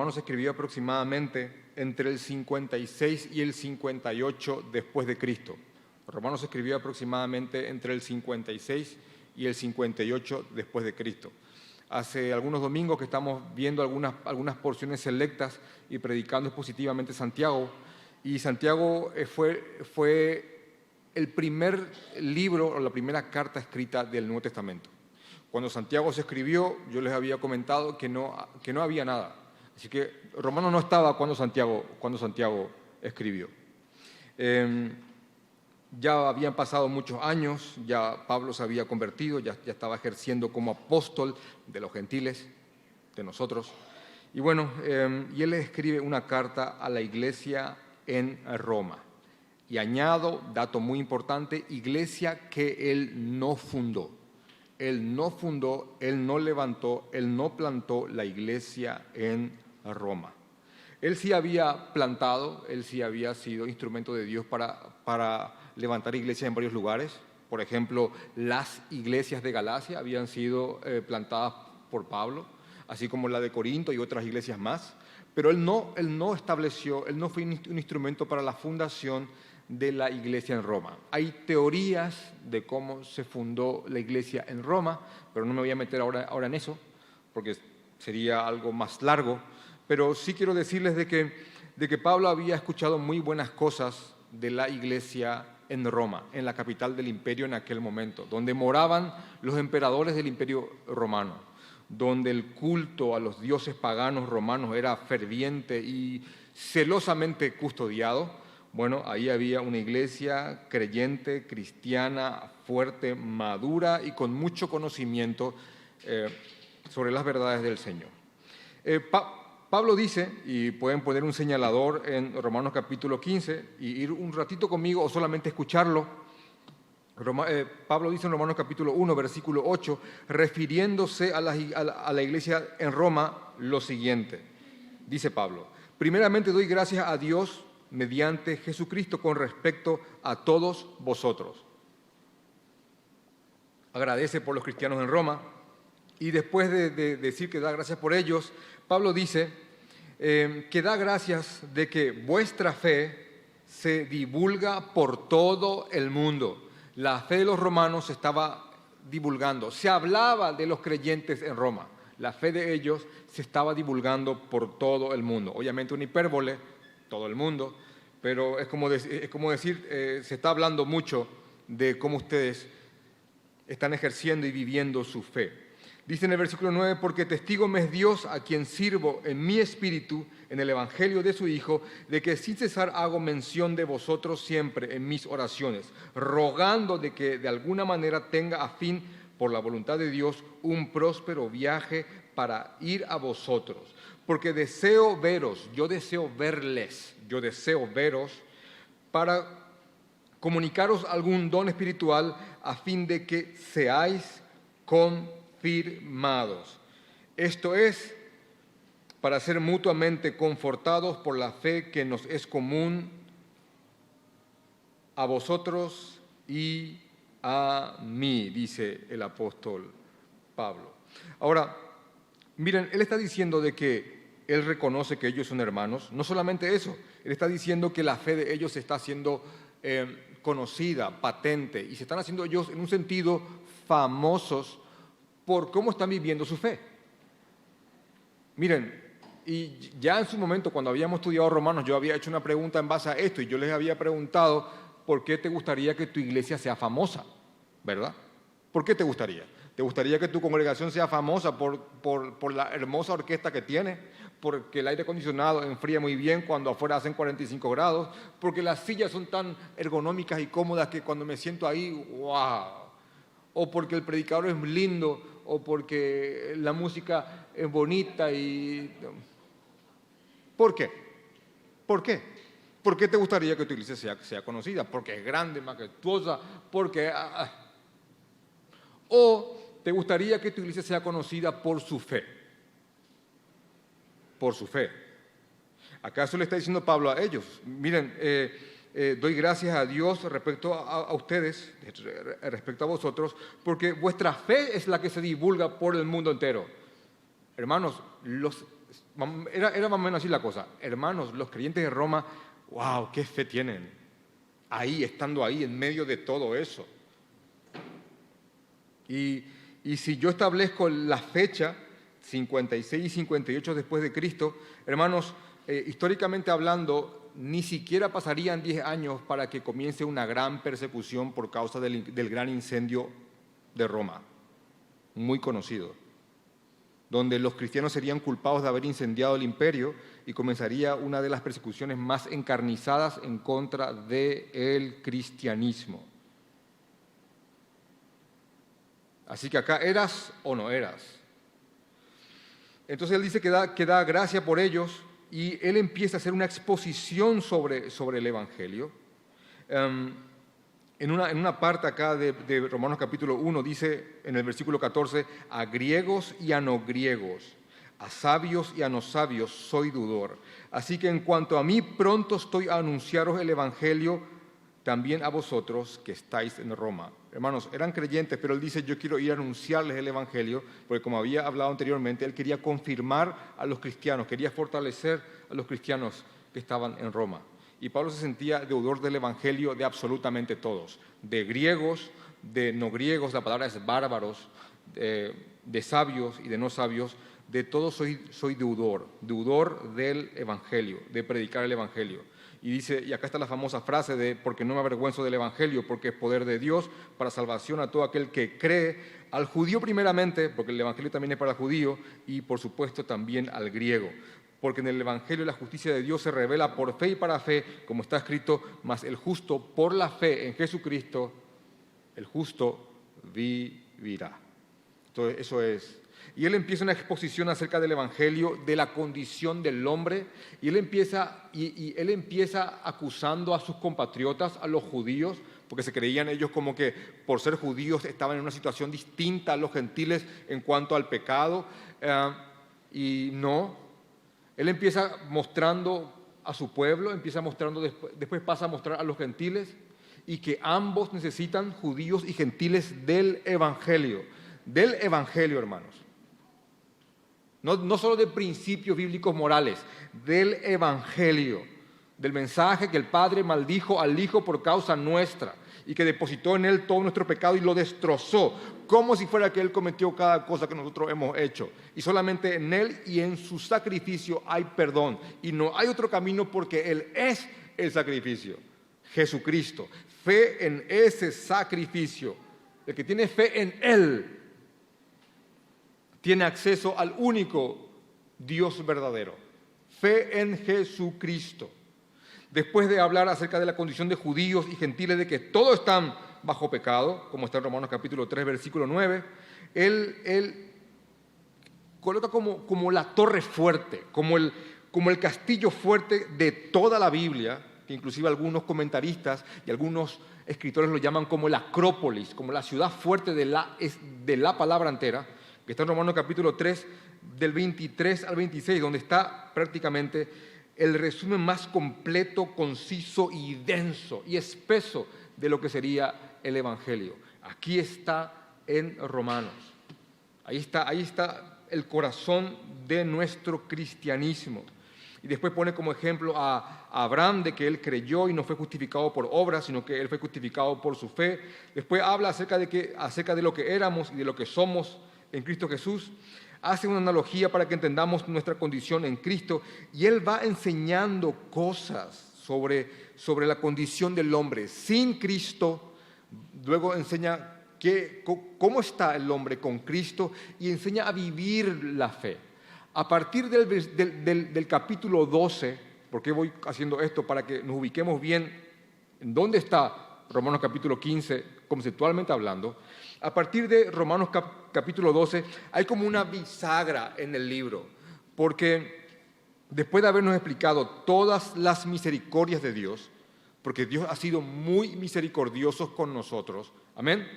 Romanos se escribió aproximadamente entre el 56 y el 58 después de Cristo. Romanos se escribió aproximadamente entre el 56 y el 58 después de Cristo. Hace algunos domingos que estamos viendo algunas porciones selectas y predicando expositivamente Santiago, y Santiago fue el primer libro o la primera carta escrita del Nuevo Testamento. Cuando Santiago se escribió, yo les había comentado que no había nada. Así que Romanos no estaba cuando Santiago escribió. Ya habían pasado muchos años, ya Pablo se había convertido, ya estaba ejerciendo como apóstol de los gentiles, de nosotros. Y bueno, y él escribe una carta a la iglesia en Roma. Y añado, dato muy importante, iglesia que él no fundó. Él no fundó, él no levantó, él no plantó la iglesia en Roma. Él sí había plantado, él sí había sido instrumento de Dios para levantar iglesias en varios lugares. Por ejemplo, las iglesias de Galacia habían sido plantadas por Pablo, así como la de Corinto y otras iglesias más. Pero él no fue un instrumento para la fundación de la iglesia en Roma. Hay teorías de cómo se fundó la iglesia en Roma, pero no me voy a meter ahora en eso, porque sería algo más largo. Pero sí quiero decirles de que Pablo había escuchado muy buenas cosas de la iglesia en Roma, en la capital del imperio en aquel momento, donde moraban los emperadores del imperio romano, donde el culto a los dioses paganos romanos era ferviente y celosamente custodiado. Bueno, ahí había una iglesia creyente, cristiana, fuerte, madura y con mucho conocimiento sobre las verdades del Señor. Pablo dice, y pueden poner un señalador en Romanos capítulo 15 y ir un ratito conmigo o solamente escucharlo. Pablo dice en Romanos capítulo 1, versículo 8, refiriéndose a la iglesia en Roma, lo siguiente. Dice Pablo: primeramente doy gracias a Dios mediante Jesucristo con respecto a todos vosotros. Agradece por los cristianos en Roma y después de decir que da gracias por ellos, Pablo dice que da gracias de que vuestra fe se divulga por todo el mundo. La fe de los romanos se estaba divulgando, se hablaba de los creyentes en Roma. La fe de ellos se estaba divulgando por todo el mundo. Obviamente una hipérbole, todo el mundo, pero es como decir, se está hablando mucho de cómo ustedes están ejerciendo y viviendo su fe. Dice en el versículo 9, porque testigo me es Dios a quien sirvo en mi espíritu, en el evangelio de su Hijo, de que sin cesar hago mención de vosotros siempre en mis oraciones, rogando de que de alguna manera tenga a fin, por la voluntad de Dios, un próspero viaje para ir a vosotros. Porque deseo veros, yo deseo veros para comunicaros algún don espiritual a fin de que seáis confirmados. Esto es, para ser mutuamente confortados por la fe que nos es común a vosotros y a mí, dice el apóstol Pablo. Ahora, miren, él está diciendo de que él reconoce que ellos son hermanos. No solamente eso, él está diciendo que la fe de ellos está haciendo conocida, patente, y se están haciendo ellos en un sentido famosos por cómo están viviendo su fe. Miren, y ya en su momento cuando habíamos estudiado Romanos, yo había hecho una pregunta en base a esto y yo les había preguntado ¿por qué te gustaría que tu iglesia sea famosa? ¿Verdad? ¿Por qué te gustaría? ¿Te gustaría que tu congregación sea famosa por la hermosa orquesta que tiene? Porque el aire acondicionado enfría muy bien cuando afuera hacen 45 grados, porque las sillas son tan ergonómicas y cómodas que cuando me siento ahí, ¡wow! O porque el predicador es lindo, o porque la música es bonita y... ¿Por qué? ¿Por qué? ¿Por qué te gustaría que tu iglesia sea conocida? Porque es grande, majestuosa, porque... ¿O te gustaría que tu iglesia sea conocida por su fe? Por su fe. ¿Acaso le está diciendo Pablo a ellos? Miren, doy gracias a Dios respecto a ustedes, respecto a vosotros, porque vuestra fe es la que se divulga por el mundo entero. Hermanos, Era más o menos así la cosa. Hermanos, los creyentes de Roma, wow, qué fe tienen. Ahí, estando ahí, en medio de todo eso. Y si yo establezco la fecha, 56 y 58 después de Cristo, hermanos, históricamente hablando, ni siquiera pasarían 10 años para que comience una gran persecución por causa del gran incendio de Roma, muy conocido, donde los cristianos serían culpados de haber incendiado el imperio y comenzaría una de las persecuciones más encarnizadas en contra del cristianismo. Así que acá, ¿eras o no eras? Entonces él dice que da gracia por ellos y él empieza a hacer una exposición sobre el Evangelio. En una parte acá de Romanos capítulo 1 dice en el versículo 14, a griegos y a no griegos, a sabios y a no sabios soy deudor. Así que en cuanto a mí, pronto estoy a anunciaros el Evangelio también a vosotros que estáis en Roma. Hermanos, eran creyentes, pero él dice, yo quiero ir a anunciarles el Evangelio, porque como había hablado anteriormente, él quería confirmar a los cristianos, quería fortalecer a los cristianos que estaban en Roma. Y Pablo se sentía deudor del Evangelio de absolutamente todos, de griegos, de no griegos, la palabra es bárbaros, de sabios y de no sabios, de todos soy deudor del Evangelio, de predicar el Evangelio. Y dice, y acá está la famosa frase de, porque no me avergüenzo del Evangelio, porque es poder de Dios para salvación a todo aquel que cree, al judío primeramente, porque el Evangelio también es para el judío, y por supuesto también al griego. Porque en el Evangelio la justicia de Dios se revela por fe y para fe, como está escrito, mas el justo por la fe en Jesucristo, el justo vivirá. Entonces, eso es. Y él empieza una exposición acerca del Evangelio, de la condición del hombre, y él empieza acusando a sus compatriotas, a los judíos, porque se creían ellos como que por ser judíos estaban en una situación distinta a los gentiles en cuanto al pecado, y no. Él empieza mostrando a su pueblo, después pasa a mostrar a los gentiles, y que ambos necesitan, judíos y gentiles, del Evangelio, hermanos. No solo de principios bíblicos morales, del Evangelio, del mensaje que el Padre maldijo al Hijo por causa nuestra y que depositó en Él todo nuestro pecado y lo destrozó, como si fuera que Él cometió cada cosa que nosotros hemos hecho. Y solamente en Él y en su sacrificio hay perdón. Y no hay otro camino porque Él es el sacrificio, Jesucristo. Fe en ese sacrificio. El que tiene fe en Él tiene acceso al único Dios verdadero. Fe en Jesucristo. Después de hablar acerca de la condición de judíos y gentiles, de que todos están bajo pecado, como está en Romanos capítulo 3, versículo 9, él coloca como la torre fuerte, como el castillo fuerte de toda la Biblia, que inclusive algunos comentaristas y algunos escritores lo llaman como la Acrópolis, como la ciudad fuerte de la palabra entera, que está en Romanos capítulo 3, del 23 al 26, donde está prácticamente el resumen más completo, conciso y denso y espeso de lo que sería el Evangelio. Aquí está en Romanos. Ahí está el corazón de nuestro cristianismo. Y después pone como ejemplo a Abraham, de que él creyó y no fue justificado por obras, sino que él fue justificado por su fe. Después habla acerca de lo que éramos y de lo que somos en Cristo Jesús. Hace una analogía para que entendamos nuestra condición en Cristo y él va enseñando cosas sobre la condición del hombre sin Cristo. Luego enseña cómo está el hombre con Cristo y enseña a vivir la fe. A partir del capítulo 12, ¿por qué voy haciendo esto? Para que nos ubiquemos bien en dónde está Romanos capítulo 15, conceptualmente hablando. A partir de Romanos capítulo 12 hay como una bisagra en el libro, porque después de habernos explicado todas las misericordias de Dios, porque Dios ha sido muy misericordioso con nosotros, amén.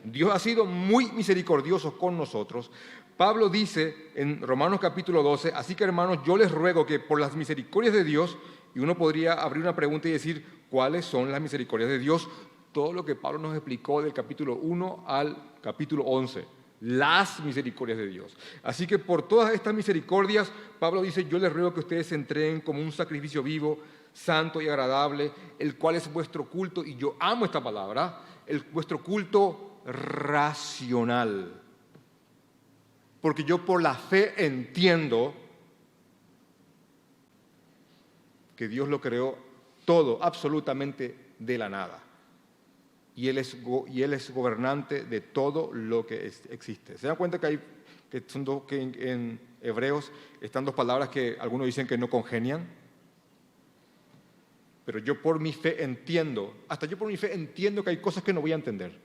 Dios ha sido muy misericordioso con nosotros. Pablo dice en Romanos capítulo 12, así que hermanos, yo les ruego que por las misericordias de Dios, y uno podría abrir una pregunta y decir, ¿cuáles son las misericordias de Dios? Todo lo que Pablo nos explicó del capítulo 1 al capítulo 11, las misericordias de Dios. Así que por todas estas misericordias, Pablo dice, yo les ruego que ustedes se entreguen como un sacrificio vivo, santo y agradable, el cual es vuestro culto, y yo amo esta palabra, vuestro culto racional. Porque yo por la fe entiendo que Dios lo creó todo, absolutamente de la nada. Y Él es gobernante de todo lo que existe. ¿Se dan cuenta que en Hebreos están dos palabras que algunos dicen que no congenian? Pero yo por mi fe entiendo, hasta yo por mi fe entiendo que hay cosas que no voy a entender.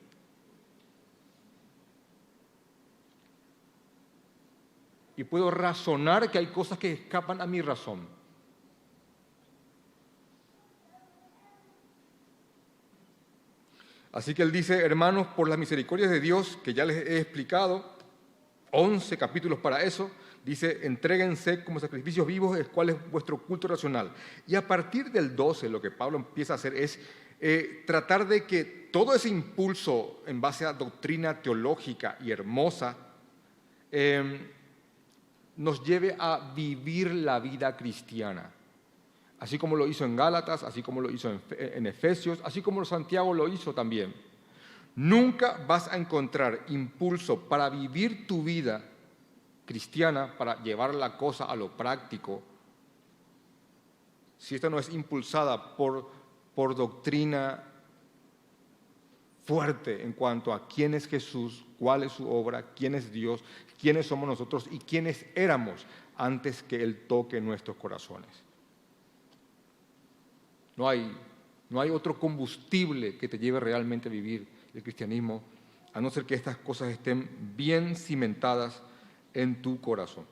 Y puedo razonar que hay cosas que escapan a mi razón. Así que él dice, hermanos, por las misericordias de Dios, que ya les he explicado, 11 capítulos para eso, dice, entréguense como sacrificios vivos, el cual es vuestro culto racional. Y a partir del 12, lo que Pablo empieza a hacer es tratar de que todo ese impulso en base a doctrina teológica y hermosa nos lleve a vivir la vida cristiana. Así como lo hizo en Gálatas, así como lo hizo en Efesios, así como Santiago lo hizo también. Nunca vas a encontrar impulso para vivir tu vida cristiana, para llevar la cosa a lo práctico, si esta no es impulsada por doctrina fuerte en cuanto a quién es Jesús, cuál es su obra, quién es Dios, quiénes somos nosotros y quiénes éramos antes que Él toque nuestros corazones. No hay otro combustible que te lleve realmente a vivir el cristianismo, a no ser que estas cosas estén bien cimentadas en tu corazón.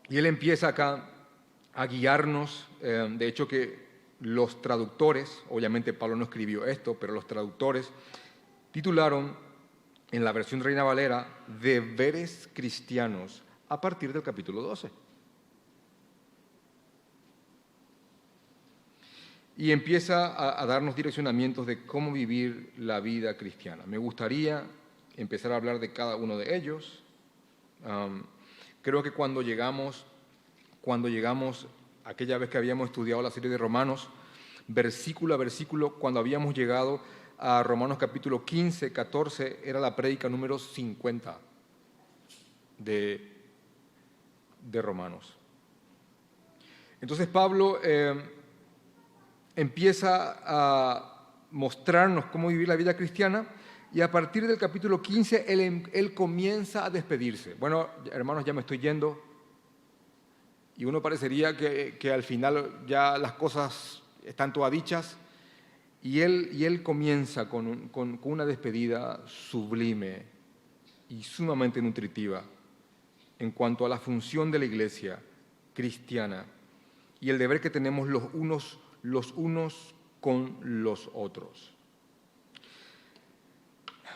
Y él empieza acá a guiarnos, de hecho que los traductores, obviamente Pablo no escribió esto, pero los traductores titularon en la versión Reina Valera deberes cristianos a partir del capítulo 12. Y empieza a darnos direccionamientos de cómo vivir la vida cristiana. Me gustaría empezar a hablar de cada uno de ellos. Creo que cuando llegamos, aquella vez que habíamos estudiado la serie de Romanos, versículo a versículo, cuando habíamos llegado a Romanos capítulo 15, 14, era la prédica número 50 de Romanos. Entonces Pablo empieza a mostrarnos cómo vivir la vida cristiana y a partir del capítulo 15 él comienza a despedirse. Bueno, hermanos, ya me estoy yendo y uno parecería que al final ya las cosas están todas dichas y él comienza con una despedida sublime y sumamente nutritiva en cuanto a la función de la iglesia cristiana y el deber que tenemos los unos con los otros.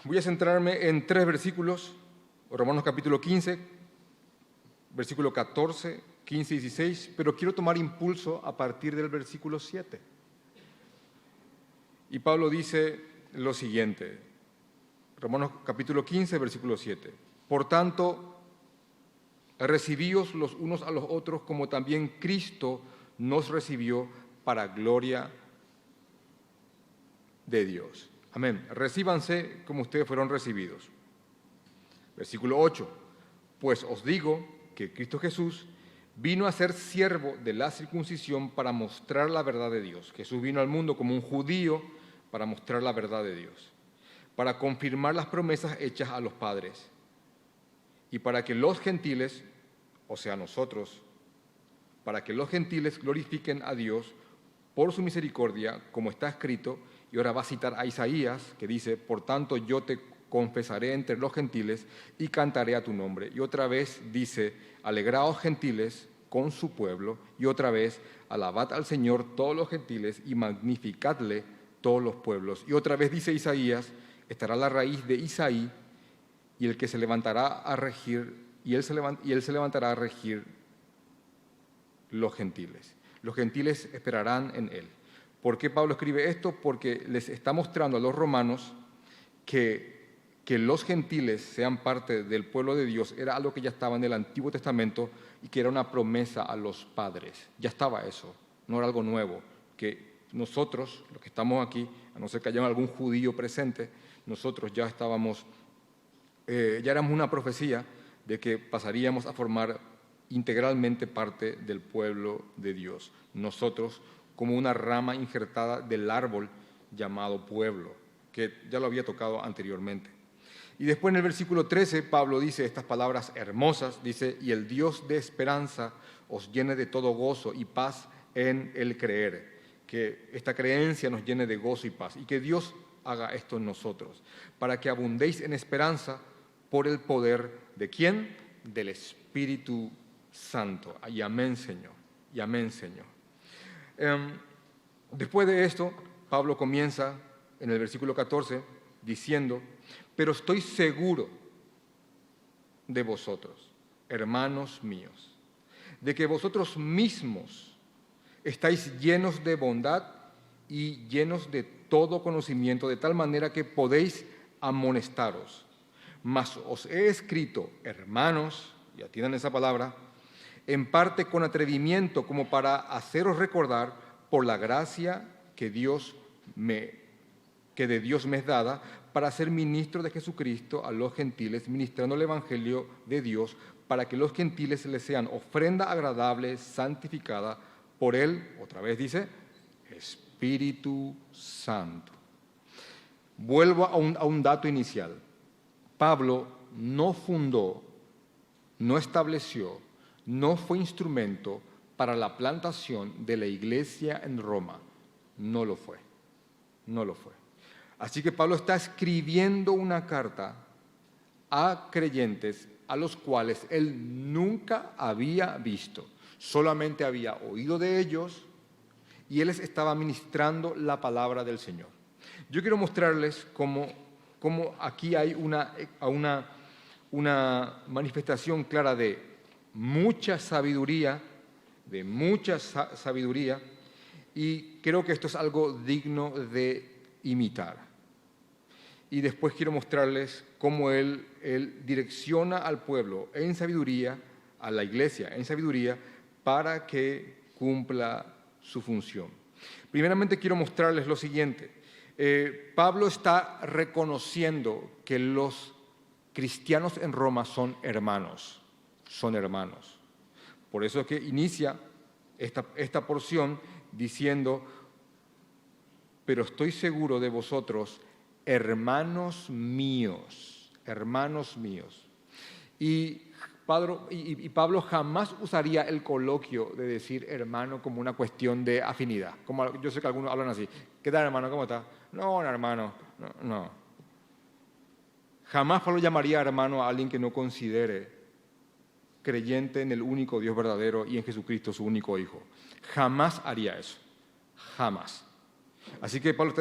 Voy a centrarme en 3 versículos, Romanos capítulo 15, versículo 14, 15 y 16, pero quiero tomar impulso a partir del versículo 7. Y Pablo dice lo siguiente, Romanos capítulo 15, versículo 7. Por tanto, recibíos los unos a los otros como también Cristo nos recibió para gloria de Dios. Amén. Recíbanse como ustedes fueron recibidos. Versículo 8. Pues os digo que Cristo Jesús vino a ser siervo de la circuncisión para mostrar la verdad de Dios. Jesús vino al mundo como un judío para mostrar la verdad de Dios, para confirmar las promesas hechas a los padres y para que los gentiles, o sea nosotros, para que los gentiles glorifiquen a Dios por su misericordia, como está escrito, y ahora va a citar a Isaías, que dice, por tanto yo te confesaré entre los gentiles y cantaré a tu nombre. Y otra vez dice, alegraos gentiles con su pueblo, y otra vez, alabad al Señor todos los gentiles y magnificadle todos los pueblos. Y otra vez dice Isaías, estará la raíz de Isaí, y el que se levantará a regir, y él se levantará a regir los gentiles. Los gentiles esperarán en él. ¿Por qué Pablo escribe esto? Porque les está mostrando a los romanos que que los gentiles sean parte del pueblo de Dios era algo que ya estaba en el Antiguo Testamento y que era una promesa a los padres. Ya estaba eso, no era algo nuevo, que nosotros, los que estamos aquí, a no ser que haya algún judío presente, nosotros ya estábamos, ya éramos una profecía de que pasaríamos a formar integralmente parte del pueblo de Dios. Nosotros como una rama injertada del árbol llamado pueblo, que ya lo había tocado anteriormente. Y después en el versículo 13, Pablo dice estas palabras hermosas, dice, y el Dios de esperanza os llene de todo gozo y paz en el creer, que esta creencia nos llene de gozo y paz, y que Dios haga esto en nosotros, para que abundéis en esperanza por el poder ¿de quién? Del Espíritu Santo. Y amén, Señor. Y amén, Señor. Después de esto, Pablo comienza en el versículo 14 diciendo, pero estoy seguro de vosotros, hermanos míos, de que vosotros mismos estáis llenos de bondad y llenos de todo conocimiento, de tal manera que podéis amonestaros. Mas os he escrito, hermanos, ya tienen esa palabra, en parte con atrevimiento, como para haceros recordar por la gracia que de Dios me es dada, para ser ministro de Jesucristo a los gentiles, ministrando el Evangelio de Dios, para que los gentiles les sean ofrenda agradable, santificada por Él, otra vez dice, Espíritu Santo. Vuelvo a un dato inicial. Pablo no fundó, no estableció, no fue instrumento para la plantación de la iglesia en Roma. No lo fue, no lo fue. Así que Pablo está escribiendo una carta a creyentes a los cuales él nunca había visto, solamente había oído de ellos y él les estaba ministrando la palabra del Señor. Yo quiero mostrarles cómo aquí hay una manifestación clara de mucha sabiduría, y creo que esto es algo digno de imitar. Y después quiero mostrarles cómo él direcciona al pueblo en sabiduría, a la iglesia en sabiduría, para que cumpla su función. Primeramente quiero mostrarles lo siguiente. Pablo está reconociendo que los cristianos en Roma son hermanos. Por eso es que inicia esta porción diciendo, pero estoy seguro de vosotros, hermanos míos. Y Pablo jamás usaría el coloquio de decir hermano como una cuestión de afinidad. Como yo sé que algunos hablan así, ¿qué tal hermano? ¿Cómo está? No, hermano, no. Jamás Pablo llamaría hermano a alguien que no considere creyente en el único Dios verdadero y en Jesucristo su único Hijo. Jamás haría eso, jamás. Así que Pablo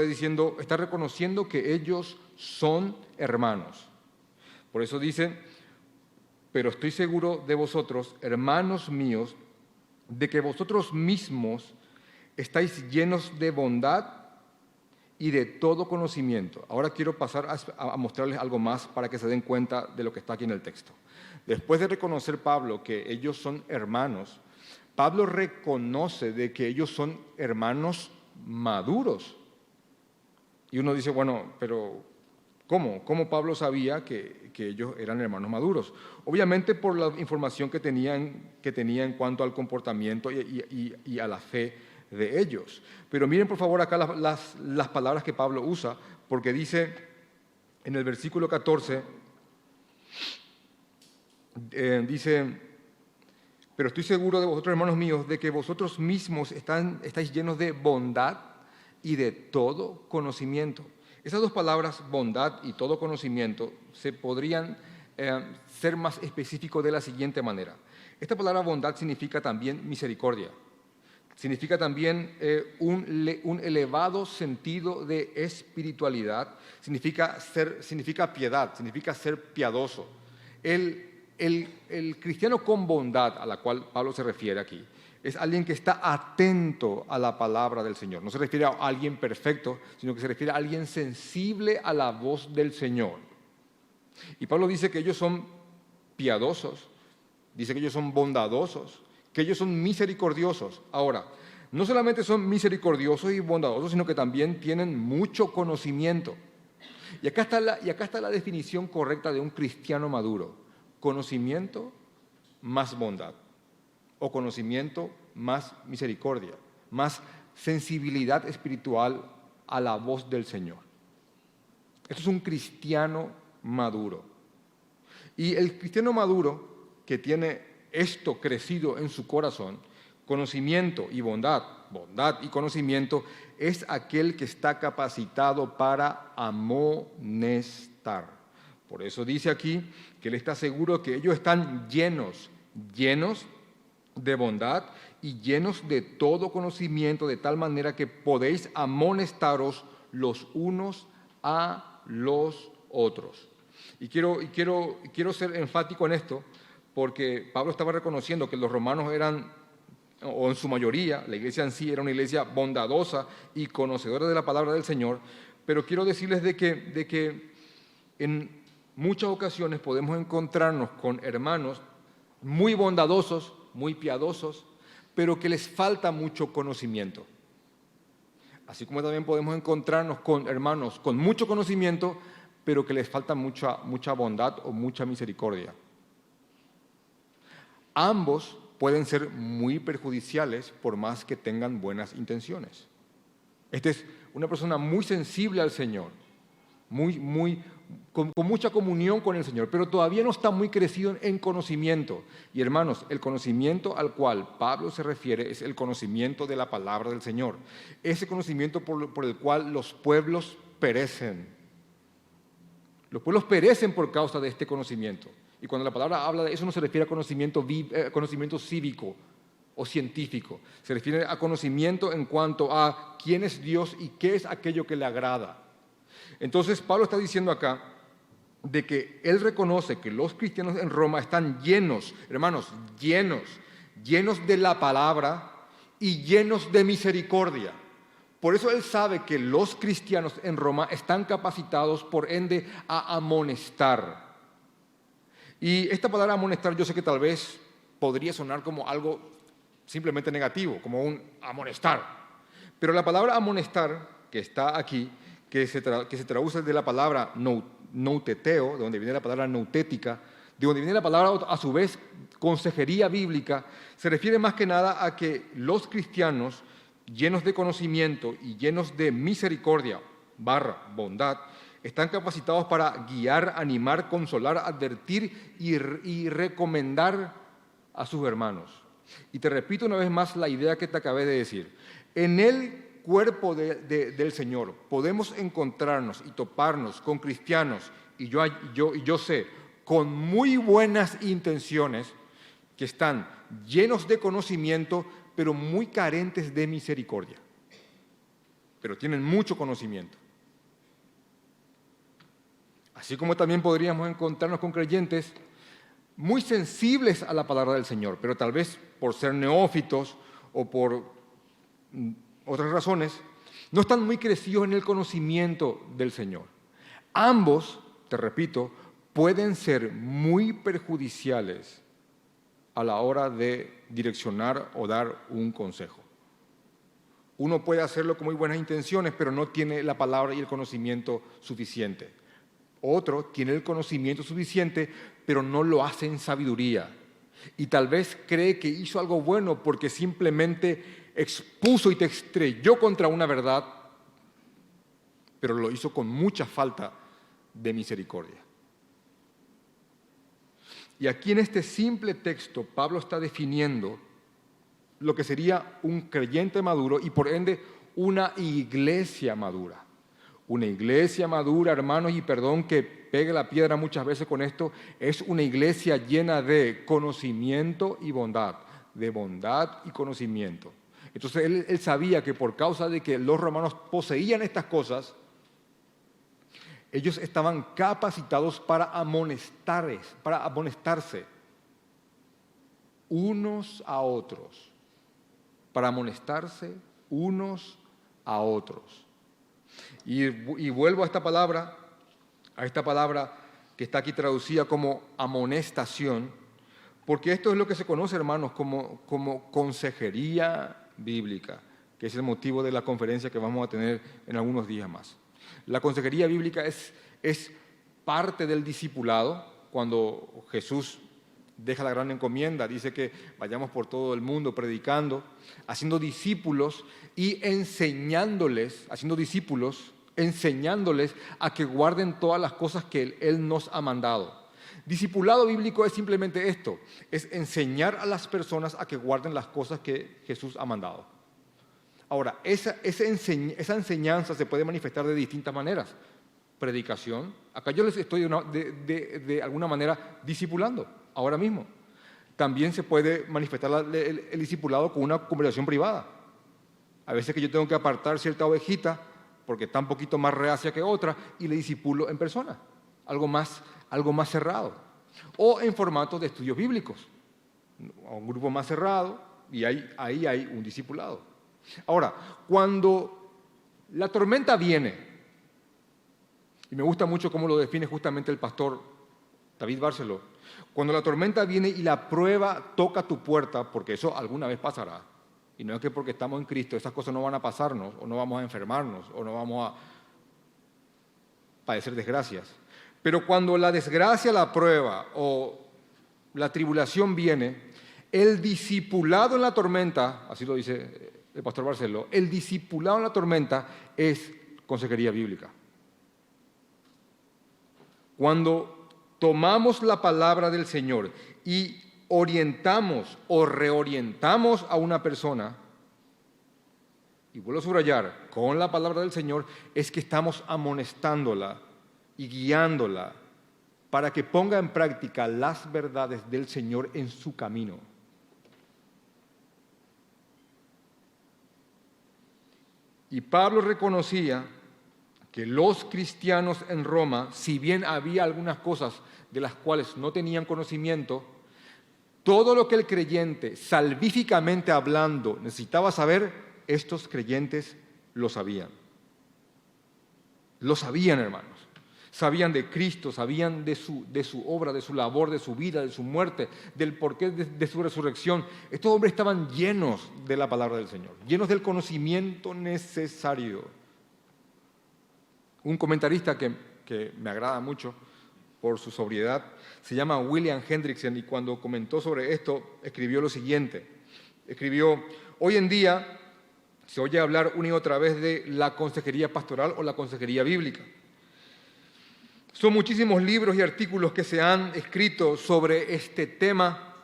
está reconociendo que ellos son hermanos. Por eso dice, pero estoy seguro de vosotros, hermanos míos, de que vosotros mismos estáis llenos de bondad y de todo conocimiento. Ahora quiero pasar a mostrarles algo más para que se den cuenta de lo que está aquí en el texto. Después de reconocer Pablo que ellos son hermanos, Pablo reconoce de que ellos son hermanos maduros. Y uno dice, bueno, pero ¿cómo? ¿Cómo Pablo sabía que ellos eran hermanos maduros? Obviamente por la información que tenía en cuanto al comportamiento y a la fe de ellos. Pero miren por favor acá las palabras que Pablo usa, porque dice en el versículo 14, dice, pero estoy seguro de vosotros, hermanos míos, de que vosotros mismos estáis llenos de bondad y de todo conocimiento. Esas dos palabras, bondad y todo conocimiento, se podrían ser más específicos de la siguiente manera. Esta palabra bondad significa también misericordia. Significa también un elevado sentido de espiritualidad. Significa piedad, significa ser piadoso. El cristiano con bondad, a la cual Pablo se refiere aquí, es alguien que está atento a la palabra del Señor. No se refiere a alguien perfecto, sino que se refiere a alguien sensible a la voz del Señor. Y Pablo dice que ellos son piadosos, dice que ellos son bondadosos, que ellos son misericordiosos. Ahora, no solamente son misericordiosos y bondadosos, sino que también tienen mucho conocimiento. Y acá está la definición correcta de un cristiano maduro: conocimiento más bondad, o conocimiento más misericordia, más sensibilidad espiritual a la voz del Señor. Esto es un cristiano maduro. Y el cristiano maduro que tiene esto crecido en su corazón, conocimiento y bondad y conocimiento, es aquel que está capacitado para amonestar. Por eso dice aquí que él está seguro que ellos están llenos de bondad y llenos de todo conocimiento, de tal manera que podéis amonestaros los unos a los otros. Y quiero ser enfático en esto, porque Pablo estaba reconociendo que los romanos eran, o en su mayoría, la iglesia en sí era una iglesia bondadosa y conocedora de la palabra del Señor, pero quiero decirles de que en muchas ocasiones podemos encontrarnos con hermanos muy bondadosos, muy piadosos, pero que les falta mucho conocimiento. Así como también podemos encontrarnos con hermanos con mucho conocimiento, pero que les falta mucha bondad o mucha misericordia. Ambos pueden ser muy perjudiciales por más que tengan buenas intenciones. Esta es una persona muy sensible al Señor, con mucha comunión con el Señor, pero todavía no está muy crecido en conocimiento. Y hermanos, el conocimiento al cual Pablo se refiere es el conocimiento de la palabra del Señor. Ese conocimiento por el cual los pueblos perecen. Los pueblos perecen por causa de este conocimiento. Y cuando la palabra habla de eso no se refiere a conocimiento cívico o científico. Se refiere a conocimiento en cuanto a quién es Dios y qué es aquello que le agrada. Entonces Pablo está diciendo acá de que él reconoce que los cristianos en Roma están llenos, hermanos, llenos de la palabra y llenos de misericordia. Por eso él sabe que los cristianos en Roma están capacitados, por ende, a amonestar. Y esta palabra amonestar yo sé que tal vez podría sonar como algo simplemente negativo, como un amonestar. Pero la palabra amonestar, que está aquí, que se traduce de la palabra nouteteo, de donde viene la palabra noutética, de donde viene la palabra a su vez consejería bíblica, se refiere más que nada a que los cristianos, llenos de conocimiento y llenos de misericordia, bondad, están capacitados para guiar, animar, consolar, advertir y recomendar a sus hermanos. Y te repito una vez más la idea que te acabé de decir. En el cuerpo del Señor podemos encontrarnos y toparnos con cristianos, y yo sé, con muy buenas intenciones, que están llenos de conocimiento, pero muy carentes de misericordia. Pero tienen mucho conocimiento. Así como también podríamos encontrarnos con creyentes muy sensibles a la palabra del Señor, pero tal vez por ser neófitos o por otras razones, no están muy crecidos en el conocimiento del Señor. Ambos, te repito, pueden ser muy perjudiciales a la hora de direccionar o dar un consejo. Uno puede hacerlo con muy buenas intenciones, pero no tiene la palabra y el conocimiento suficiente. Otro tiene el conocimiento suficiente, pero no lo hace en sabiduría. Y tal vez cree que hizo algo bueno porque simplemente expuso y te estrelló contra una verdad, pero lo hizo con mucha falta de misericordia. Y aquí en este simple texto, Pablo está definiendo lo que sería un creyente maduro y por ende una iglesia madura. Una iglesia madura, hermanos, y perdón que pegue la piedra muchas veces con esto, es una iglesia llena de conocimiento y bondad, de bondad y conocimiento. Entonces él sabía que por causa de que los romanos poseían estas cosas, ellos estaban capacitados para amonestarse unos a otros, para amonestarse unos a otros. Y vuelvo a esta palabra que está aquí traducida como amonestación, porque esto es lo que se conoce, hermanos, como consejería bíblica, que es el motivo de la conferencia que vamos a tener en algunos días más. La consejería bíblica es parte del discipulado. Cuando Jesús deja la gran encomienda, dice que vayamos por todo el mundo predicando, haciendo discípulos y enseñándoles a que guarden todas las cosas que Él nos ha mandado. Discipulado bíblico es simplemente esto, es enseñar a las personas a que guarden las cosas que Jesús ha mandado. Ahora, esa enseñanza se puede manifestar de distintas maneras. Predicación, acá yo les estoy de alguna manera discipulando, ahora mismo. También se puede manifestar el discipulado con una conversación privada. A veces que yo tengo que apartar cierta ovejita porque está un poquito más reacia que otra y le discipulo en persona, algo más cerrado. O en formato de estudios bíblicos, a un grupo más cerrado y ahí hay un discipulado. Ahora, cuando la tormenta viene, y me gusta mucho cómo lo define justamente el pastor David Barceló, cuando la tormenta viene y la prueba toca tu puerta, porque eso alguna vez pasará, y no es que porque estamos en Cristo esas cosas no van a pasarnos, o no vamos a enfermarnos, o no vamos a padecer desgracias. Pero cuando la desgracia, la prueba o la tribulación viene, el discipulado en la tormenta, así lo dice el pastor Barceló, el discipulado en la tormenta es consejería bíblica. Cuando tomamos la palabra del Señor y orientamos o reorientamos a una persona, y vuelvo a subrayar, con la palabra del Señor, es que estamos amonestándola y guiándola para que ponga en práctica las verdades del Señor en su camino. Y Pablo reconocía que los cristianos en Roma, si bien había algunas cosas de las cuales no tenían conocimiento, todo lo que el creyente, salvíficamente hablando, necesitaba saber, estos creyentes lo sabían. Lo sabían, hermanos. Sabían de Cristo, sabían de su obra, de su labor, de su vida, de su muerte, del porqué de su resurrección. Estos hombres estaban llenos de la palabra del Señor, llenos del conocimiento necesario. Un comentarista que me agrada mucho por su sobriedad se llama William Hendrickson, y cuando comentó sobre esto escribió lo siguiente. Escribió: hoy en día se oye hablar una y otra vez de la consejería pastoral o la consejería bíblica. Son muchísimos libros y artículos que se han escrito sobre este tema.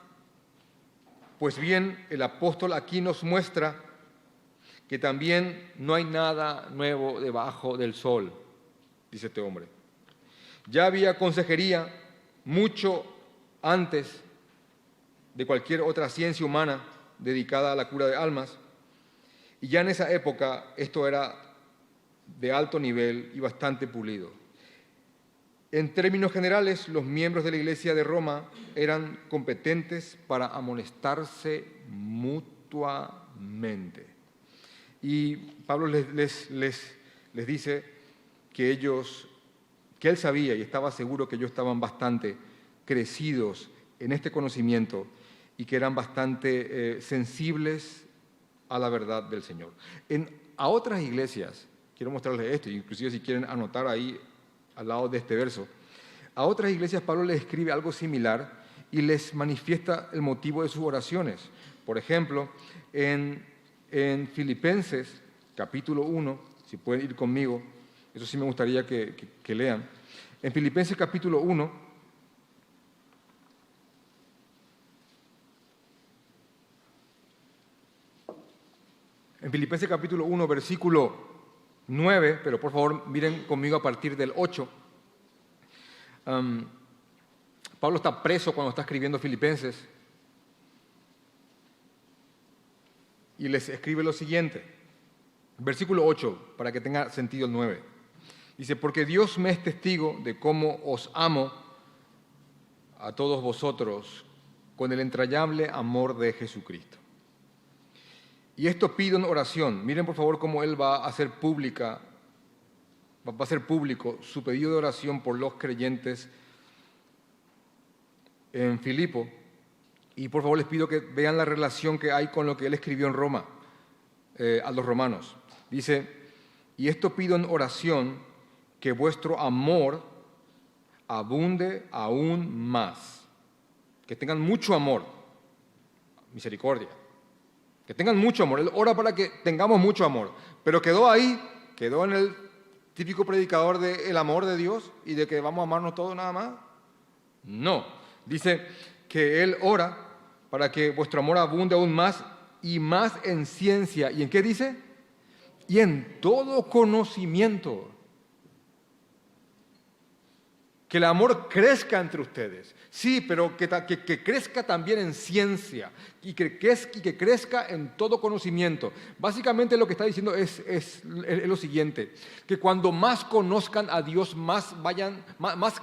Pues bien, el apóstol aquí nos muestra que también no hay nada nuevo debajo del sol, dice este hombre. Ya había consejería mucho antes de cualquier otra ciencia humana dedicada a la cura de almas, y ya en esa época esto era de alto nivel y bastante pulido. En términos generales, los miembros de la Iglesia de Roma eran competentes para amonestarse mutuamente. Y Pablo les dice que él sabía y estaba seguro que ellos estaban bastante crecidos en este conocimiento y que eran bastante sensibles a la verdad del Señor. A otras iglesias, quiero mostrarles esto, inclusive si quieren anotar ahí al lado de este verso, a otras iglesias Pablo les escribe algo similar y les manifiesta el motivo de sus oraciones. Por ejemplo, en Filipenses capítulo 1, si pueden ir conmigo, eso sí me gustaría que lean. En Filipenses capítulo 1, versículo 9, pero por favor miren conmigo a partir del 8. Pablo está preso cuando está escribiendo Filipenses y les escribe lo siguiente. Versículo 8, para que tenga sentido el 9. Dice: porque Dios me es testigo de cómo os amo a todos vosotros con el entrañable amor de Jesucristo. Y esto pido en oración. Miren por favor cómo él va a hacer público su pedido de oración por los creyentes en Filipo, y por favor les pido que vean la relación que hay con lo que él escribió en Roma, a los romanos. Dice, y esto pido en oración, que vuestro amor abunde aún más. Que tengan mucho amor, misericordia. Que tengan mucho amor. Él ora para que tengamos mucho amor. Pero quedó ahí, quedó en el típico predicador del amor de Dios y de que vamos a amarnos todos nada más. No. Dice que él ora para que vuestro amor abunde aún más y más en ciencia. ¿Y en qué dice? Y en todo conocimiento. Que el amor crezca entre ustedes. Sí, pero que crezca también en ciencia y que crezca en todo conocimiento. Básicamente lo que está diciendo es lo siguiente, que cuando más conozcan a Dios, más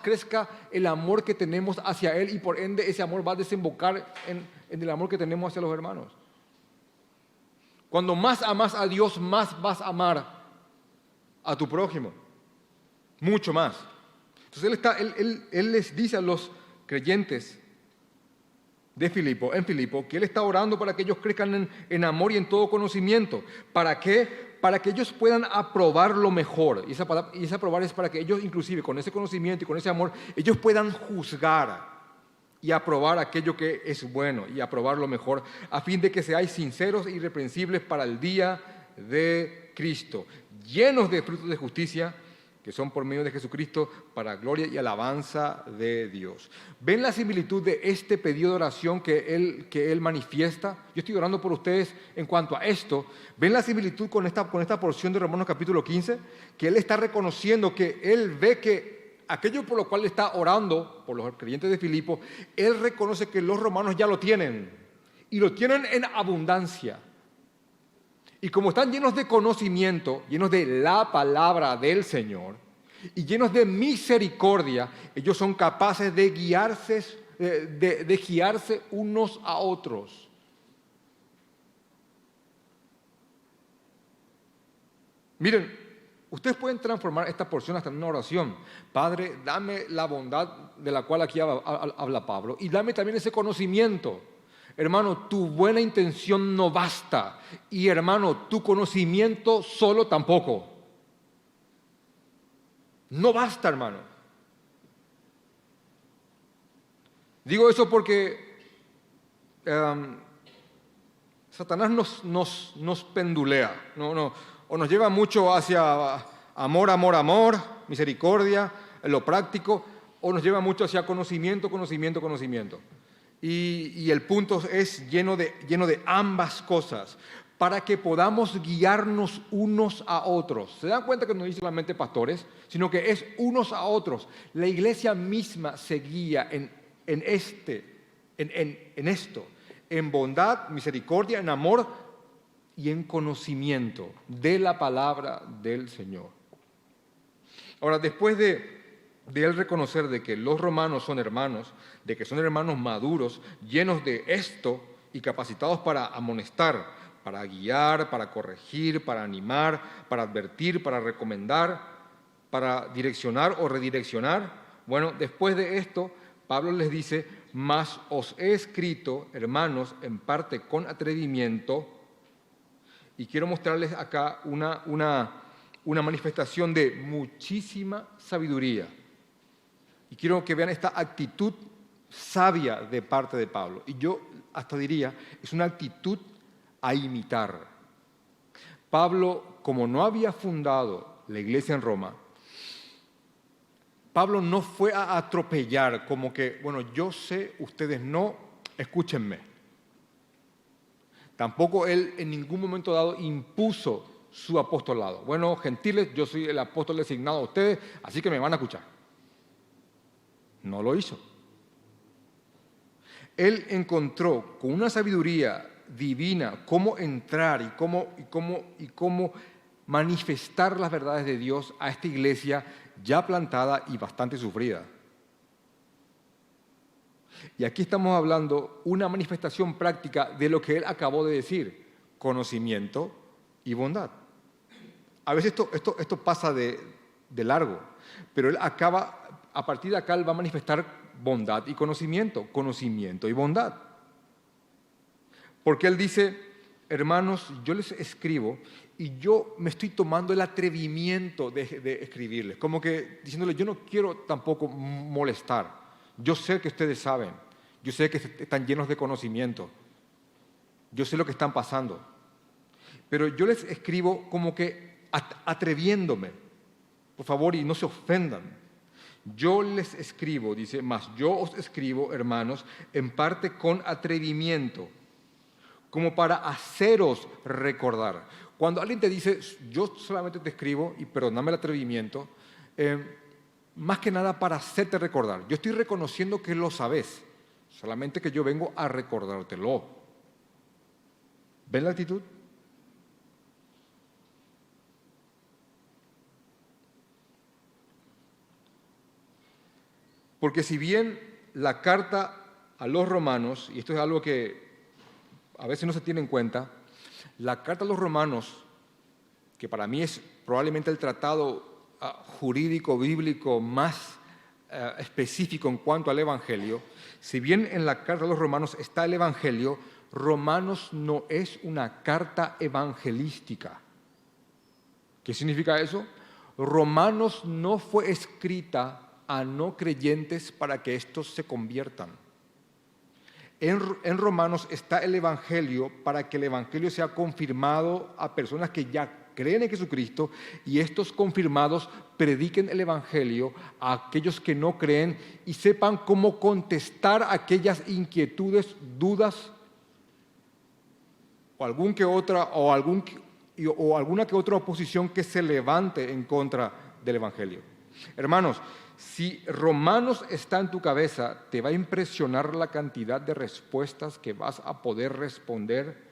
crezca el amor que tenemos hacia Él y por ende ese amor va a desembocar en el amor que tenemos hacia los hermanos. Cuando más amas a Dios, más vas a amar a tu prójimo. Mucho más. Entonces él les dice a los creyentes en Filipo, que él está orando para que ellos crezcan en amor y en todo conocimiento. ¿Para qué? Para que ellos puedan aprobar lo mejor. Y esa aprobar es para que ellos, inclusive con ese conocimiento y con ese amor, ellos puedan juzgar y aprobar aquello que es bueno y aprobar lo mejor, a fin de que seáis sinceros e irreprensibles para el día de Cristo, llenos de frutos de justicia, que son por medio de Jesucristo para gloria y alabanza de Dios. ¿Ven la similitud de este pedido de oración que él manifiesta? Yo estoy orando por ustedes en cuanto a esto. ¿Ven la similitud con esta porción de Romanos capítulo 15? Que él está reconociendo que él ve que aquello por lo cual él está orando, por los creyentes de Filipo, él reconoce que los romanos ya lo tienen, y lo tienen en abundancia. Y como están llenos de conocimiento, llenos de la palabra del Señor y llenos de misericordia, ellos son capaces de guiarse unos a otros. Miren, ustedes pueden transformar esta porción hasta en una oración. Padre, dame la bondad de la cual aquí habla Pablo y dame también ese conocimiento. Hermano, tu buena intención no basta. Y hermano, tu conocimiento solo tampoco. No basta, hermano. Digo eso porque Satanás nos pendulea, o nos lleva mucho hacia amor, misericordia, lo práctico, o nos lleva mucho hacia conocimiento. Y el punto es lleno de ambas cosas, para que podamos guiarnos unos a otros. ¿Se dan cuenta que no dice solamente pastores, sino que es unos a otros? La iglesia misma se guía en esto, en bondad, misericordia, en amor y en conocimiento de la palabra del Señor. Ahora, después de él reconocer de que los romanos son hermanos, de que son hermanos maduros, llenos de esto y capacitados para amonestar, para guiar, para corregir, para animar, para advertir, para recomendar, para direccionar o redireccionar. Bueno, después de esto, Pablo les dice, mas os he escrito, hermanos, en parte con atrevimiento, y quiero mostrarles acá una manifestación de muchísima sabiduría. Y quiero que vean esta actitud sabia de parte de Pablo. Y yo hasta diría, es una actitud a imitar. Pablo, como no había fundado la iglesia en Roma, Pablo no fue a atropellar como que, bueno, yo sé, ustedes no, escúchenme. Tampoco él en ningún momento dado impuso su apostolado. Bueno, gentiles, yo soy el apóstol designado a ustedes, así que me van a escuchar. No lo hizo. Él encontró con una sabiduría divina cómo entrar y cómo manifestar las verdades de Dios a esta iglesia ya plantada y bastante sufrida. Y aquí estamos hablando una manifestación práctica de lo que él acabó de decir, conocimiento y bondad. A veces esto pasa de largo, pero él acaba, a partir de acá él va a manifestar bondad y conocimiento, conocimiento y bondad. Porque él dice, hermanos, yo les escribo y yo me estoy tomando el atrevimiento de escribirles, como que diciéndoles, yo no quiero tampoco molestar. Yo sé que ustedes saben, yo sé que están llenos de conocimiento, yo sé lo que están pasando, pero yo les escribo como que atreviéndome, por favor, y no se ofendan. Yo les escribo, dice, más yo os escribo, hermanos, en parte con atrevimiento, como para haceros recordar. Cuando alguien te dice, yo solamente te escribo, y perdóname el atrevimiento, más que nada para hacerte recordar. Yo estoy reconociendo que lo sabes, solamente que yo vengo a recordártelo. ¿Ven la actitud? Porque si bien la carta a los romanos, y esto es algo que a veces no se tiene en cuenta, la carta a los romanos, que para mí es probablemente el tratado jurídico bíblico más específico en cuanto al Evangelio, si bien en la carta a los romanos está el Evangelio, Romanos no es una carta evangelística. ¿Qué significa eso? Romanos no fue escrita a no creyentes para que estos se conviertan. En Romanos está el Evangelio para que el Evangelio sea confirmado a personas que ya creen en Jesucristo y estos confirmados prediquen el Evangelio a aquellos que no creen y sepan cómo contestar aquellas inquietudes, dudas o alguna que otra oposición que se levante en contra del Evangelio. Hermanos, si Romanos está en tu cabeza, te va a impresionar la cantidad de respuestas que vas a poder responder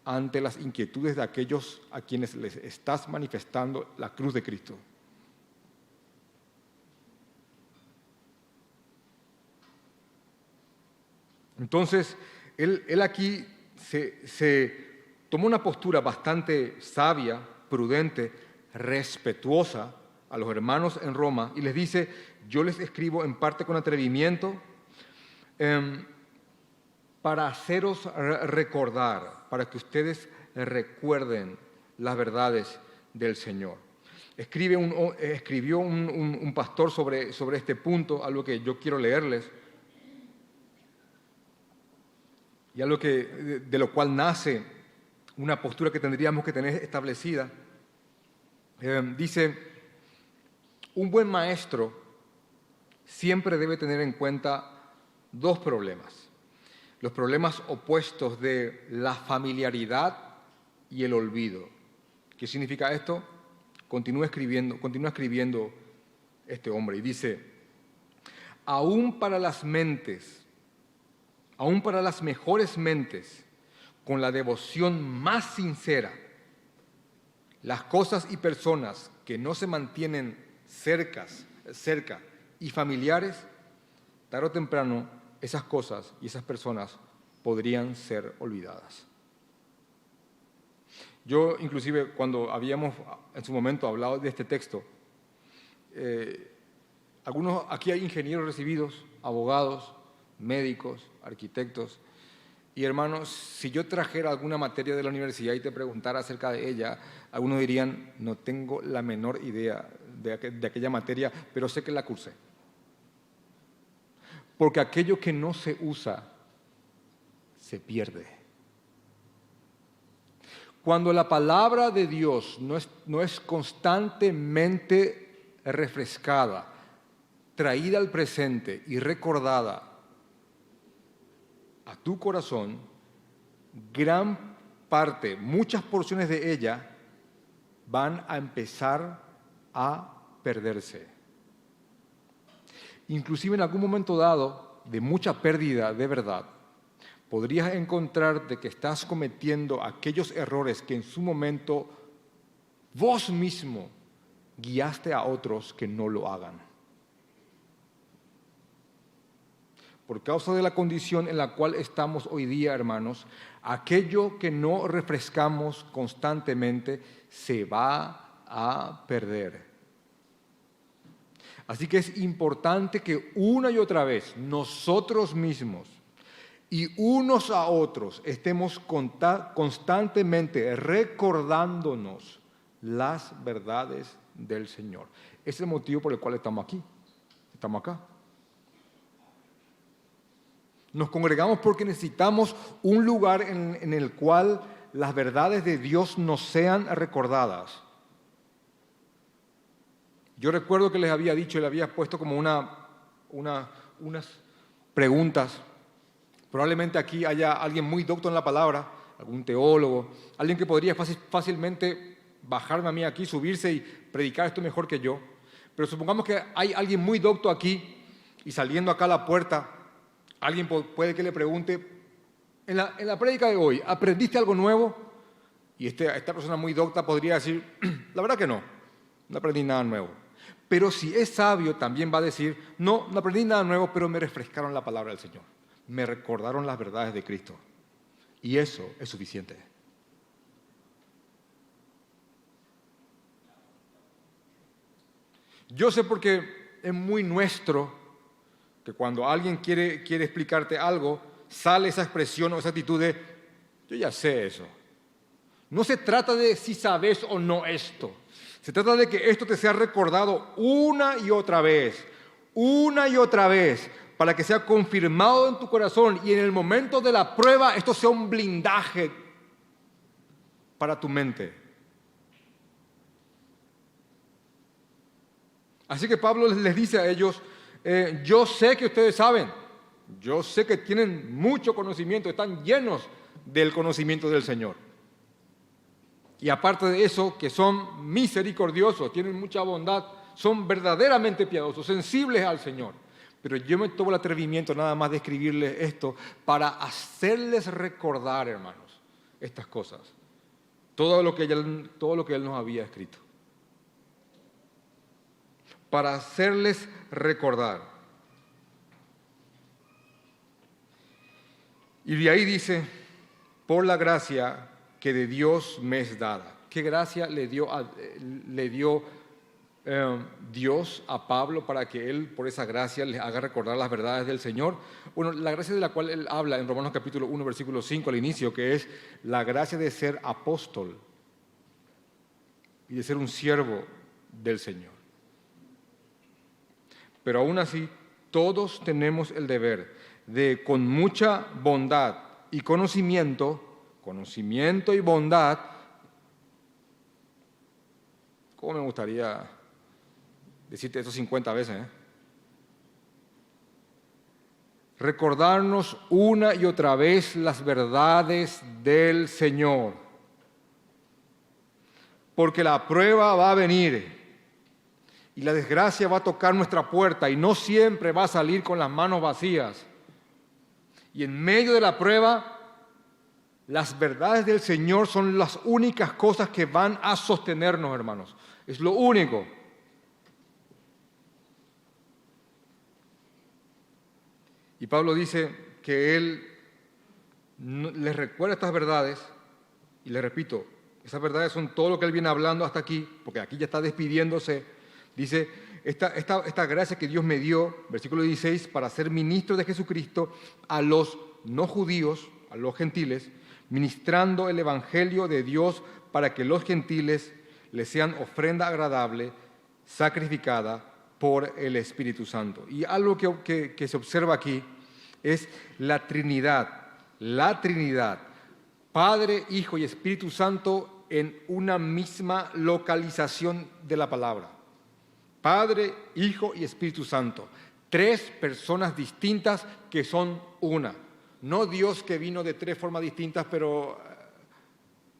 ante las inquietudes de aquellos a quienes les estás manifestando la cruz de Cristo. Entonces, él aquí se tomó una postura bastante sabia, prudente, respetuosa a los hermanos en Roma y les dice, yo les escribo en parte con atrevimiento para haceros recordar, para que ustedes recuerden las verdades del Señor. Escribió un pastor sobre este punto, algo que yo quiero leerles, y algo de lo cual nace una postura que tendríamos que tener establecida. Dice, un buen maestro siempre debe tener en cuenta dos problemas. Los problemas opuestos de la familiaridad y el olvido. ¿Qué significa esto? Continúa escribiendo este hombre y dice, aún para las mejores mentes, con la devoción más sincera, las cosas y personas que no se mantienen cerca y familiares, tarde o temprano esas cosas y esas personas podrían ser olvidadas. Yo, inclusive, cuando habíamos en su momento hablado de este texto, aquí hay ingenieros recibidos, abogados, médicos, arquitectos, y hermanos, si yo trajera alguna materia de la universidad y te preguntara acerca de ella, algunos dirían, no tengo la menor idea de aquella materia, pero sé que la cursé. Porque aquello que no se usa, se pierde. Cuando la palabra de Dios no es constantemente refrescada, traída al presente y recordada a tu corazón, gran parte, muchas porciones de ella van a empezar a perderse. Inclusive en algún momento dado, de mucha pérdida de verdad, podrías encontrarte que estás cometiendo aquellos errores que en su momento vos mismo guiaste a otros que no lo hagan. Por causa de la condición en la cual estamos hoy día, hermanos, aquello que no refrescamos constantemente se va a perder. Así que es importante que una y otra vez nosotros mismos y unos a otros estemos constantemente recordándonos las verdades del Señor. Ese es el motivo por el cual estamos aquí, estamos acá. Nos congregamos porque necesitamos un lugar en el cual las verdades de Dios nos sean recordadas. Yo recuerdo que les había dicho, les había puesto como unas preguntas. Probablemente aquí haya alguien muy docto en la palabra, algún teólogo, alguien que podría fácilmente bajarme a mí aquí, subirse y predicar esto mejor que yo. Pero supongamos que hay alguien muy docto aquí y saliendo acá a la puerta, alguien puede que le pregunte, en la prédica de hoy, ¿aprendiste algo nuevo? Y esta persona muy docta podría decir, la verdad que no aprendí nada nuevo. Pero si es sabio, también va a decir, no aprendí nada nuevo, pero me refrescaron la palabra del Señor. Me recordaron las verdades de Cristo. Y eso es suficiente. Yo sé porque es muy nuestro que cuando alguien quiere explicarte algo, sale esa expresión o esa actitud de, yo ya sé eso. No se trata de si sabes o no esto. Se trata de que esto te sea recordado una y otra vez, para que sea confirmado en tu corazón y en el momento de la prueba esto sea un blindaje para tu mente. Así que Pablo les dice a ellos, yo sé que ustedes saben, yo sé que tienen mucho conocimiento, están llenos del conocimiento del Señor. Y aparte de eso, que son misericordiosos, tienen mucha bondad, son verdaderamente piadosos, sensibles al Señor. Pero yo me tomo el atrevimiento nada más de escribirles esto para hacerles recordar, hermanos, estas cosas. Todo lo que Él nos había escrito. Para hacerles recordar. Y de ahí dice, por la gracia que de Dios me es dada. ¿Qué gracia le dio Dios a Pablo para que él, por esa gracia, les haga recordar las verdades del Señor? Bueno, la gracia de la cual él habla en Romanos capítulo 1, versículo 5 al inicio, que es la gracia de ser apóstol y de ser un siervo del Señor. Pero aún así, todos tenemos el deber de, con mucha bondad y conocimiento y bondad, ¿cómo me gustaría decirte eso 50 veces? Recordarnos una y otra vez las verdades del Señor. Porque la prueba va a venir y la desgracia va a tocar nuestra puerta y no siempre va a salir con las manos vacías. Y en medio de la prueba, las verdades del Señor son las únicas cosas que van a sostenernos, hermanos. Es lo único. Y Pablo dice que él les recuerda estas verdades, y les repito, esas verdades son todo lo que él viene hablando hasta aquí, porque aquí ya está despidiéndose. Dice, esta gracia que Dios me dio, versículo 16, para ser ministro de Jesucristo a los no judíos, a los gentiles, ministrando el evangelio de Dios para que los gentiles les sean ofrenda agradable, sacrificada por el Espíritu Santo. Y algo que se observa aquí es la Trinidad, Padre, Hijo y Espíritu Santo en una misma localización de la palabra. Padre, Hijo y Espíritu Santo. 3 personas distintas que son una. No Dios que vino de 3 formas distintas, pero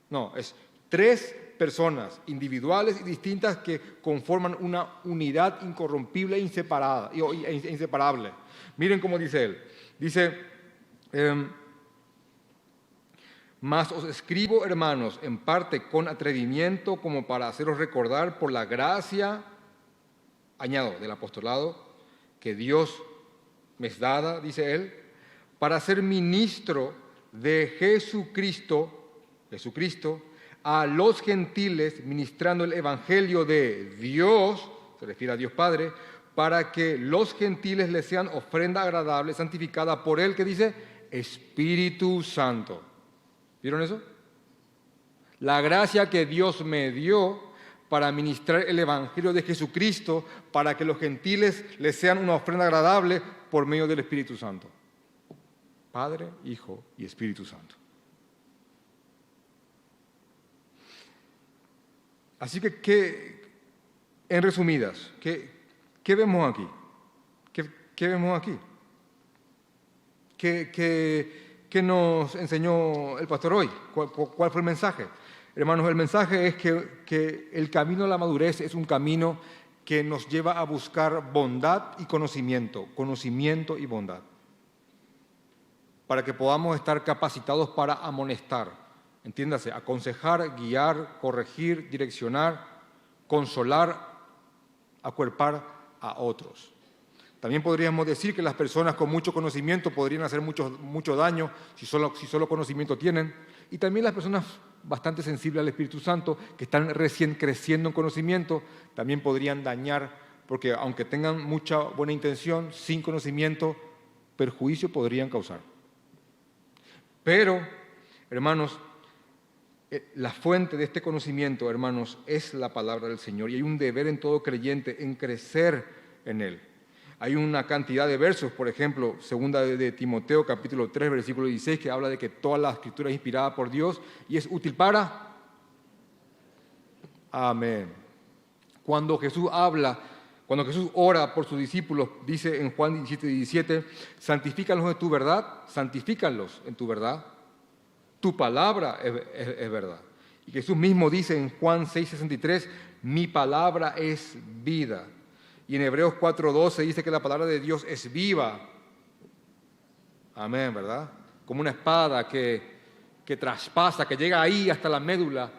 no, es 3 personas individuales y distintas que conforman una unidad incorrompible e inseparable. Miren cómo dice él. Dice, mas os escribo, hermanos, en parte con atrevimiento, como para haceros recordar por la gracia, añado, del apostolado, que Dios me es dada, dice él, para ser ministro de Jesucristo, a los gentiles, ministrando el evangelio de Dios se refiere a Dios Padre, para que los gentiles le sean ofrenda agradable, santificada por Él, que dice Espíritu Santo. ¿Vieron eso? La gracia que Dios me dio para ministrar el Evangelio de Jesucristo, para que los gentiles le sean una ofrenda agradable por medio del Espíritu Santo. Padre, Hijo y Espíritu Santo. Así que en resumidas, ¿qué vemos aquí? ¿Qué vemos aquí? ¿Qué nos enseñó el pastor hoy? ¿Cuál fue el mensaje? Hermanos, el mensaje es que el camino a la madurez es un camino que nos lleva a buscar bondad y conocimiento y bondad, para que podamos estar capacitados para amonestar, entiéndase, aconsejar, guiar, corregir, direccionar, consolar, acuerpar a otros. También podríamos decir que las personas con mucho conocimiento podrían hacer mucho daño si solo conocimiento tienen, y también las personas bastante sensibles al Espíritu Santo, que están recién creciendo en conocimiento, también podrían dañar, porque aunque tengan mucha buena intención, sin conocimiento, perjuicio podrían causar. Pero, hermanos, la fuente de este conocimiento, hermanos, es la palabra del Señor, y hay un deber en todo creyente en crecer en Él. Hay una cantidad de versos, por ejemplo, segunda de Timoteo, capítulo 3, versículo 16, que habla de que toda la Escritura es inspirada por Dios y es útil para... Amén. Cuando Jesús ora por sus discípulos, dice en Juan 17, santifícalos en tu verdad, santifícalos en tu verdad. Tu palabra es verdad. Y Jesús mismo dice en Juan 6:63, mi palabra es vida. Y en Hebreos 4:12 dice que la palabra de Dios es viva. Amén, ¿verdad? Como una espada que traspasa, que llega ahí hasta la médula.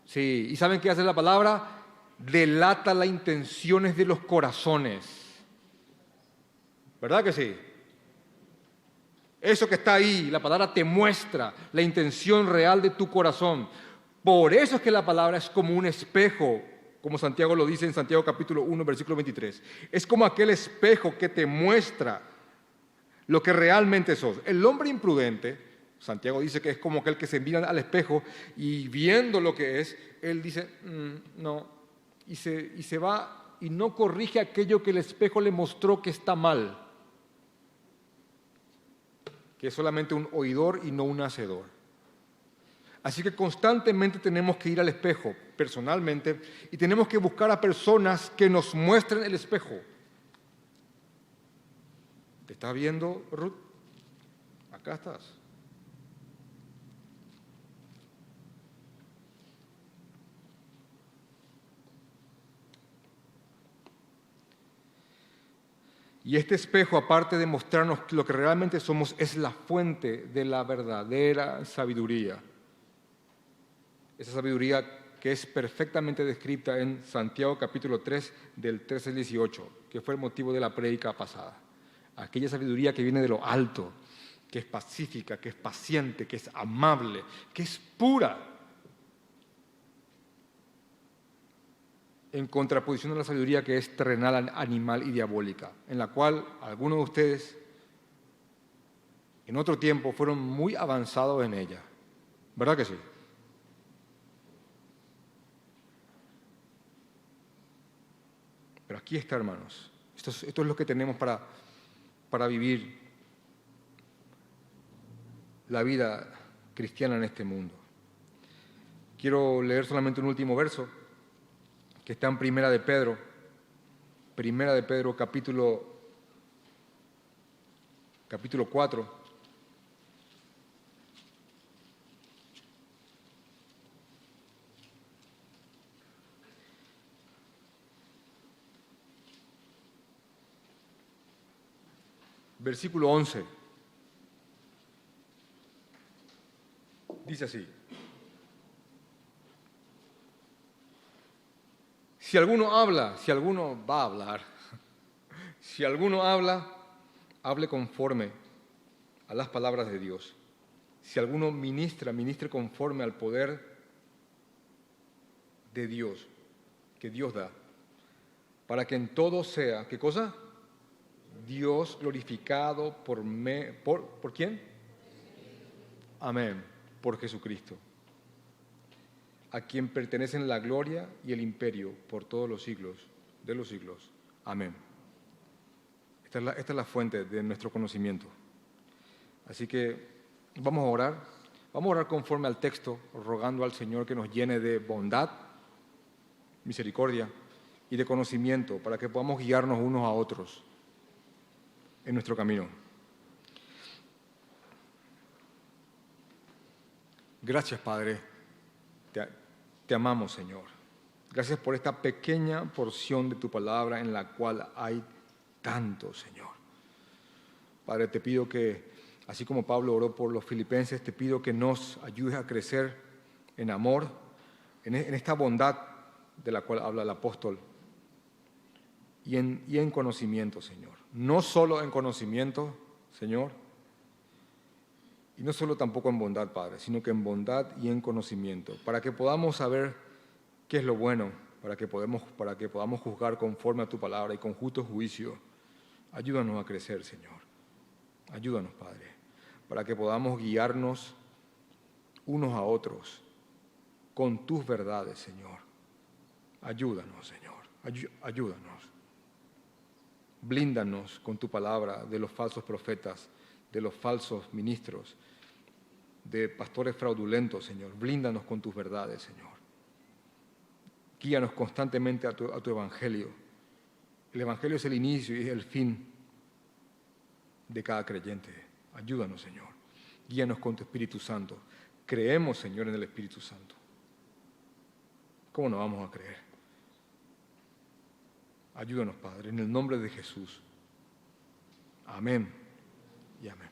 Sí, ¿y saben qué hace la palabra? Delata las intenciones de los corazones. ¿Verdad que sí? Eso que está ahí, la palabra te muestra la intención real de tu corazón. Por eso es que la palabra es como un espejo, como Santiago lo dice en Santiago capítulo 1, versículo 23. Es como aquel espejo que te muestra lo que realmente sos. El hombre imprudente, Santiago dice que es como aquel que se mira al espejo y viendo lo que es, él dice, no, y se va y no corrige aquello que el espejo le mostró que está mal, que es solamente un oidor y no un hacedor. Así que constantemente tenemos que ir al espejo, personalmente, y tenemos que buscar a personas que nos muestren el espejo. ¿Te estás viendo, Ruth? Acá estás. Y este espejo, aparte de mostrarnos lo que realmente somos, es la fuente de la verdadera sabiduría. Esa sabiduría que es perfectamente descrita en Santiago capítulo 3, del 13 al 18, que fue el motivo de la prédica pasada. Aquella sabiduría que viene de lo alto, que es pacífica, que es paciente, que es amable, que es pura. En contraposición a la sabiduría que es terrenal, animal y diabólica, en la cual algunos de ustedes en otro tiempo fueron muy avanzados en ella. ¿Verdad que sí? Pero aquí está, hermanos. Esto es lo que tenemos para vivir la vida cristiana en este mundo. Quiero leer solamente un último verso que está en Primera de Pedro capítulo 4. Versículo 11. Dice así. Si alguno va a hablar, si alguno habla, hable conforme a las palabras de Dios. Si alguno ministre conforme al poder de Dios, que Dios da, para que en todo sea, ¿qué cosa? Dios glorificado ¿por quién? Amén, por Jesucristo, a quien pertenecen la gloria y el imperio por todos los siglos de los siglos. Amén. Esta es la fuente de nuestro conocimiento. Así que vamos a orar conforme al texto, rogando al Señor que nos llene de bondad, misericordia y de conocimiento para que podamos guiarnos unos a otros en nuestro camino. Gracias, Padre. Te amamos, Señor. Gracias por esta pequeña porción de tu palabra en la cual hay tanto, Señor. Padre, te pido que, así como Pablo oró por los filipenses, te pido que nos ayudes a crecer en amor, en esta bondad de la cual habla el apóstol, y en conocimiento, Señor. No solo en conocimiento, Señor, y no solo tampoco en bondad, Padre, sino que en bondad y en conocimiento, para que podamos saber qué es lo bueno, para que podamos juzgar conforme a tu palabra y con justo juicio. Ayúdanos a crecer, Señor. Ayúdanos, Padre, para que podamos guiarnos unos a otros con tus verdades, Señor. Ayúdanos, Señor. Ayúdanos. Blíndanos con tu palabra de los falsos profetas, de los falsos ministros, de pastores fraudulentos, Señor. Blíndanos con tus verdades, Señor. Guíanos constantemente a tu evangelio. El evangelio es el inicio y es el fin de cada creyente. Ayúdanos, Señor. Guíanos con tu Espíritu Santo. Creemos, Señor, en el Espíritu Santo. ¿Cómo no vamos a creer? Ayúdanos, Padre, en el nombre de Jesús. Amén y amén.